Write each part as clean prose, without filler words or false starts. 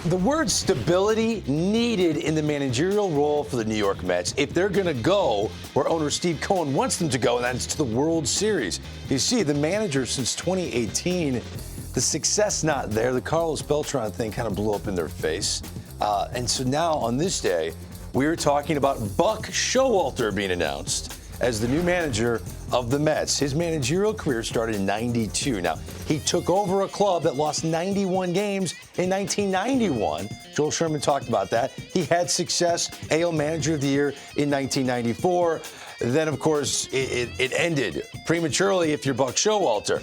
The word stability needed in the managerial role for the New York Mets if they're going to go where owner Steve Cohen wants them to go, and that's to the World Series. You see, the manager since 2018, the success not there. The Carlos Beltran thing kind of blew up in their face. And so now on this day, we are talking about Buck Showalter being announced as the new manager of the Mets. His managerial career started in '92. Now, he took over a club that lost 91 games in 1991. Joel Sherman talked about that. He had success, AL Manager of the Year in 1994. Then, of course, it ended prematurely if you're Buck Showalter.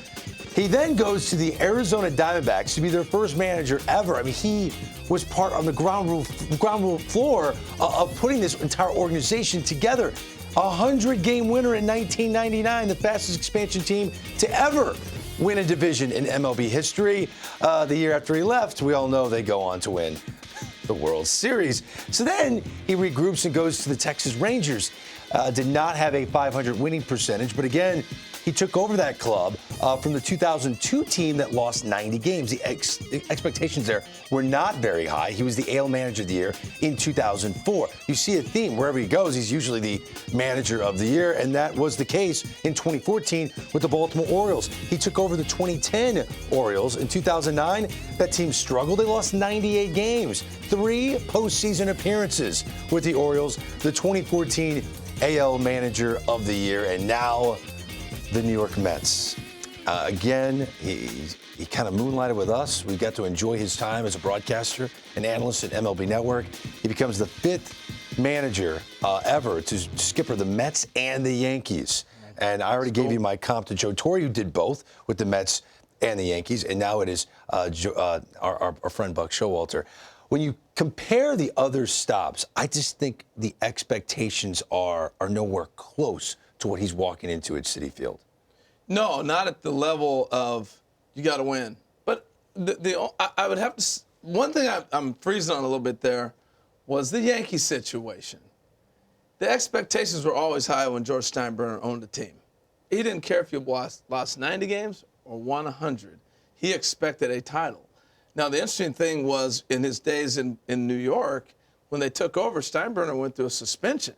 He then goes to the Arizona Diamondbacks to be their first manager ever. I mean, he was part on the ground rule floor of putting this entire organization together. A 100-game winner in 1999, the fastest expansion team to ever win a division in MLB history. The year after he left, we all know they go on to win the World Series. So then he regroups and goes to the Texas Rangers. Did not have a .500 winning percentage, but again, he took over that club from the 2002 team that lost 90 games. The expectations there were not very high. He was the AL Manager of the Year in 2004. You see a theme wherever he goes, he's usually the Manager of the Year, and that was the case in 2014 with the Baltimore Orioles. He took over the 2010 Orioles. In 2009, that team struggled. They lost 98 games, 3 postseason appearances with the Orioles, the 2014 AL Manager of the Year, and now the New York Mets. Again, he kind of moonlighted with us. We got to enjoy his time as a broadcaster and analyst at MLB Network. He becomes the 5th manager ever to skipper the Mets and the Yankees. And I already gave you my comp to Joe Torre, who did both with the Mets and the Yankees. And now it is our friend Buck Showalter. When you compare the other stops, I just think the expectations are nowhere close to what he's walking into at Citi Field. No, not at the level of you got to win. But I would have to. One thing I'm freezing on a little bit there was the Yankee situation. The expectations were always high when George Steinbrenner owned the team. He didn't care if you lost 90 games or won 100. He expected a title. Now, the interesting thing was in his days in New York, when they took over, Steinbrenner went through a suspension.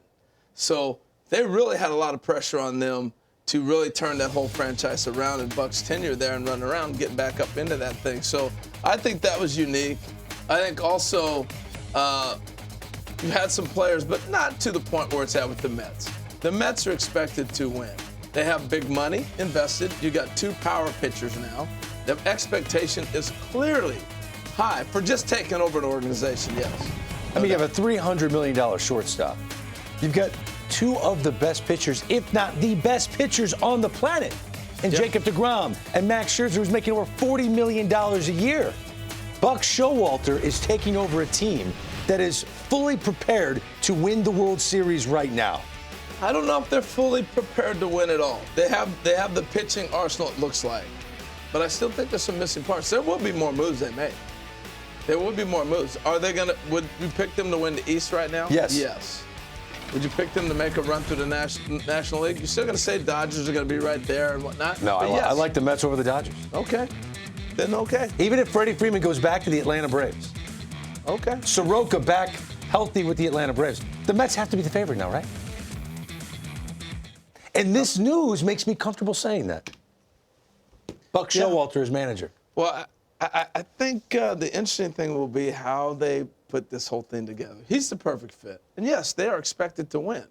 So they really had a lot of pressure on them to really turn that whole franchise around, and Buck's tenure there and run around, getting back up into that thing. So I think that was unique. I think also you had some players, but not to the point where it's at with the Mets. The Mets are expected to win. They have big money invested. You got 2 power pitchers now. The expectation is clearly high for just taking over an organization, yes. I mean, you have a $300 million shortstop. You've got 2 of the best pitchers, if not the best pitchers on the planet, and Yep. Jacob deGrom and Max Scherzer, who's making over $40 million a year. Buck Showalter is taking over a team that is fully prepared to win the World Series right now. I don't know if they're fully prepared to win it all. They have the pitching arsenal, it looks like. But I still think there's some missing parts. There will be more moves they make. There will be more moves. Would you pick them to win the East right now? Yes. Yes. Would you pick them to make a run through the National League? You're still going to say Dodgers are going to be right there and whatnot? No, I like the Mets over the Dodgers. Okay. Then okay. Even if Freddie Freeman goes back to the Atlanta Braves. Okay. Soroka back healthy with the Atlanta Braves. The Mets have to be the favorite now, right? And this news makes me comfortable saying that. Buck Showalter is manager. Well, I think the interesting thing will be how they put this whole thing together. He's the perfect fit. And yes, they are expected to win.